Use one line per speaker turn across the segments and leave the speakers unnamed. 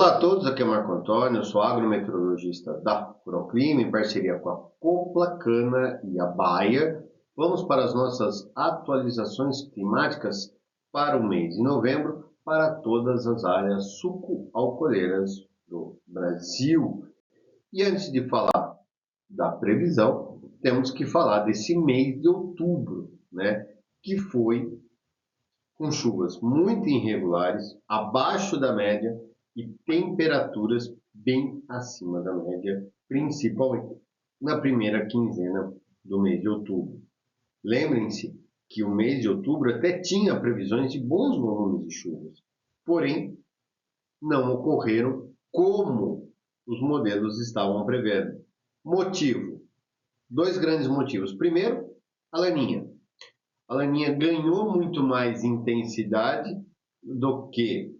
Olá a todos, aqui é Marco Antônio, eu sou agrometeorologista da Proclima, em parceria com a Coplacana e a Bayer. Vamos para as nossas atualizações climáticas para o mês de novembro, para todas as áreas suco-alcooleiras do Brasil. E antes de falar da previsão, temos que falar desse mês de outubro, né? Que foi com chuvas muito irregulares, abaixo da média e temperaturas bem acima da média, principalmente na primeira quinzena do mês de outubro. Lembrem-se que o mês de outubro até tinha previsões de bons volumes de chuvas, porém não ocorreram como os modelos estavam prevendo. Motivo: dois grandes motivos. Primeiro, a laninha. A laninha ganhou muito mais intensidade do que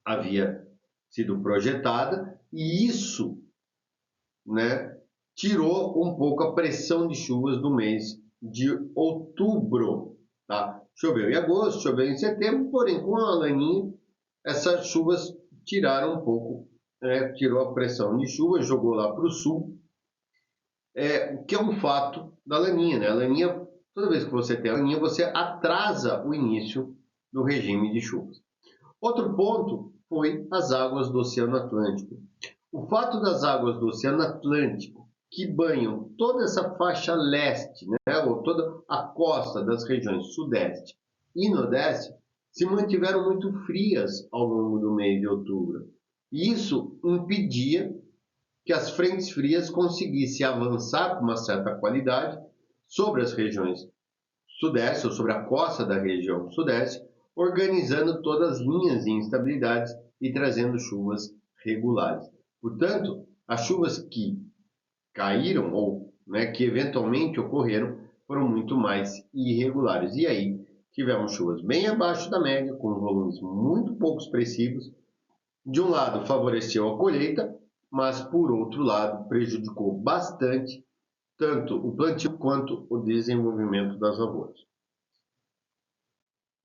havia sido projetada e isso, né, tirou um pouco a pressão de chuvas do mês de outubro. Tá? Choveu em agosto, choveu em setembro, porém com a laninha essas chuvas tiraram um pouco, tirou a pressão de chuva, jogou lá para o sul, o que é um fato da laninha. Né? A laninha, toda vez que você tem a laninha, você atrasa o início do regime de chuvas. Outro ponto foi as águas do Oceano Atlântico. O fato das águas do Oceano Atlântico, que banham toda essa faixa leste, né, ou toda a costa das regiões sudeste e nordeste, se mantiveram muito frias ao longo do mês de outubro. E isso impedia que as frentes frias conseguissem avançar com uma certa qualidade sobre as regiões sudeste, ou sobre a costa da região sudeste, organizando todas as linhas de instabilidades e trazendo chuvas regulares. Portanto, as chuvas que caíram ou, né, que eventualmente ocorreram foram muito mais irregulares. E aí tivemos chuvas bem abaixo da média, com volumes muito pouco expressivos. De um lado favoreceu a colheita, mas por outro lado prejudicou bastante tanto o plantio quanto o desenvolvimento das lavouras.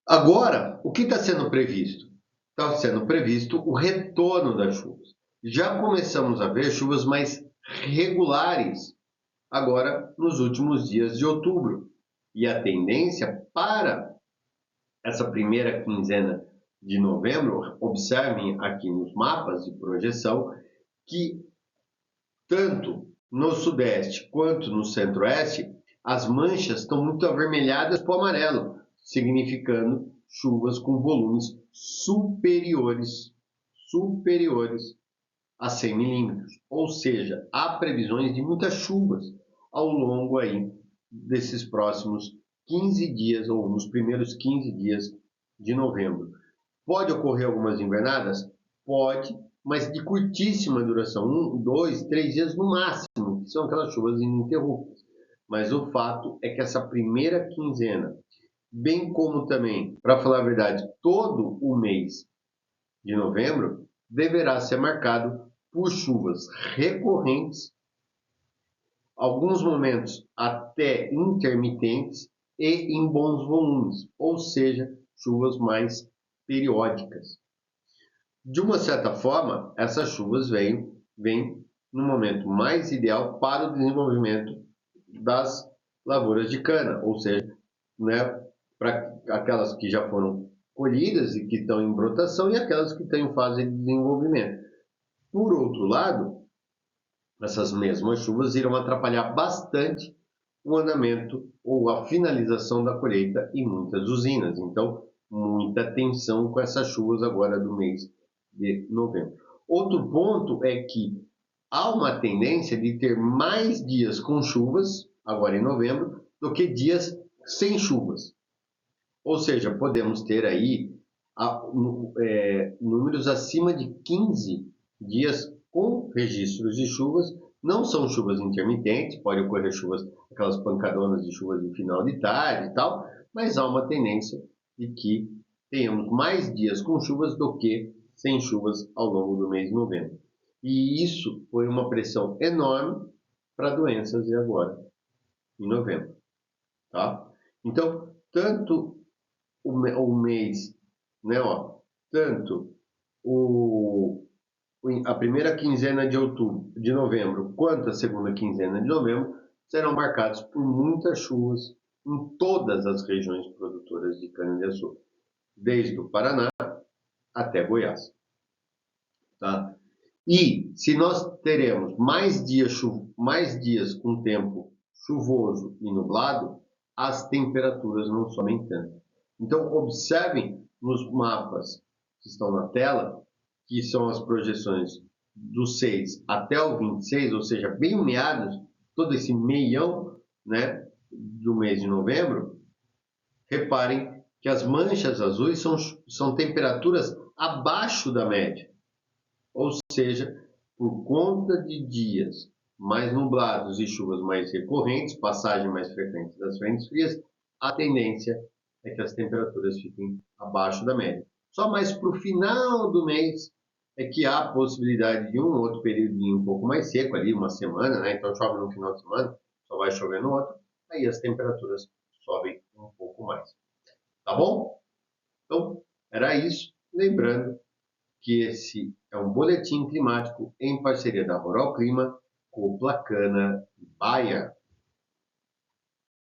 Agora, o que está sendo previsto? Está sendo previsto o retorno das chuvas. Já começamos a ver chuvas mais regulares agora nos últimos dias de outubro. E a tendência para essa primeira quinzena de novembro, observem aqui nos mapas de projeção, que tanto no sudeste quanto no centro-oeste, as manchas estão muito avermelhadas para o amarelo, significando chuvas com volumes superiores a 100 milímetros. Ou seja, há previsões de muitas chuvas ao longo aí desses próximos 15 dias, ou nos primeiros 15 dias de novembro. Pode ocorrer algumas invernadas? Pode, mas de curtíssima duração, 1, 2, 3 dias no máximo, que são aquelas chuvas ininterruptas. Mas o fato é que essa primeira quinzena, bem como também, para falar a verdade, todo o mês de novembro, deverá ser marcado por chuvas recorrentes, alguns momentos até intermitentes e em bons volumes, ou seja, chuvas mais periódicas. De uma certa forma, essas chuvas vêm no momento mais ideal para o desenvolvimento das lavouras de cana, ou seja, né, para aquelas que já foram colhidas e que estão em brotação e aquelas que estão em fase de desenvolvimento. Por outro lado, essas mesmas chuvas irão atrapalhar bastante o andamento ou a finalização da colheita em muitas usinas. Então, muita atenção com essas chuvas agora do mês de novembro. Outro ponto é que há uma tendência de ter mais dias com chuvas, agora em novembro, do que dias sem chuvas. Ou seja, podemos ter aí números acima de 15 dias com registros de chuvas. Não são chuvas intermitentes, pode ocorrer chuvas, aquelas pancadonas de chuvas de final de tarde e tal, mas há uma tendência de que tenhamos mais dias com chuvas do que sem chuvas ao longo do mês de novembro. E isso foi uma pressão enorme para doenças e agora, em novembro. Tá? Então, tanto o mês, né, tanto a primeira quinzena de novembro, quanto a segunda quinzena de novembro, serão marcados por muitas chuvas em todas as regiões produtoras de cana-de-açúcar, desde o Paraná até Goiás. Tá? E se nós teremos mais dias com tempo chuvoso e nublado, as temperaturas não sobem tanto. Então, observem nos mapas que estão na tela, que são as projeções do 6 até o 26, ou seja, bem meados, todo esse meião, né, do mês de novembro. Reparem que as manchas azuis são temperaturas abaixo da média. Ou seja, por conta de dias mais nublados e chuvas mais recorrentes, passagem mais frequente das frentes frias, a tendência é que as temperaturas fiquem abaixo da média. Só mais para o final do mês é que há a possibilidade de um outro período um pouco mais seco, ali uma semana, né? Então chove no final de semana, só vai chover no outro, aí as temperaturas sobem um pouco mais. Tá bom? Então, era isso. Lembrando que esse é um boletim climático em parceria da Rural Clima, Copla Cana e Baia.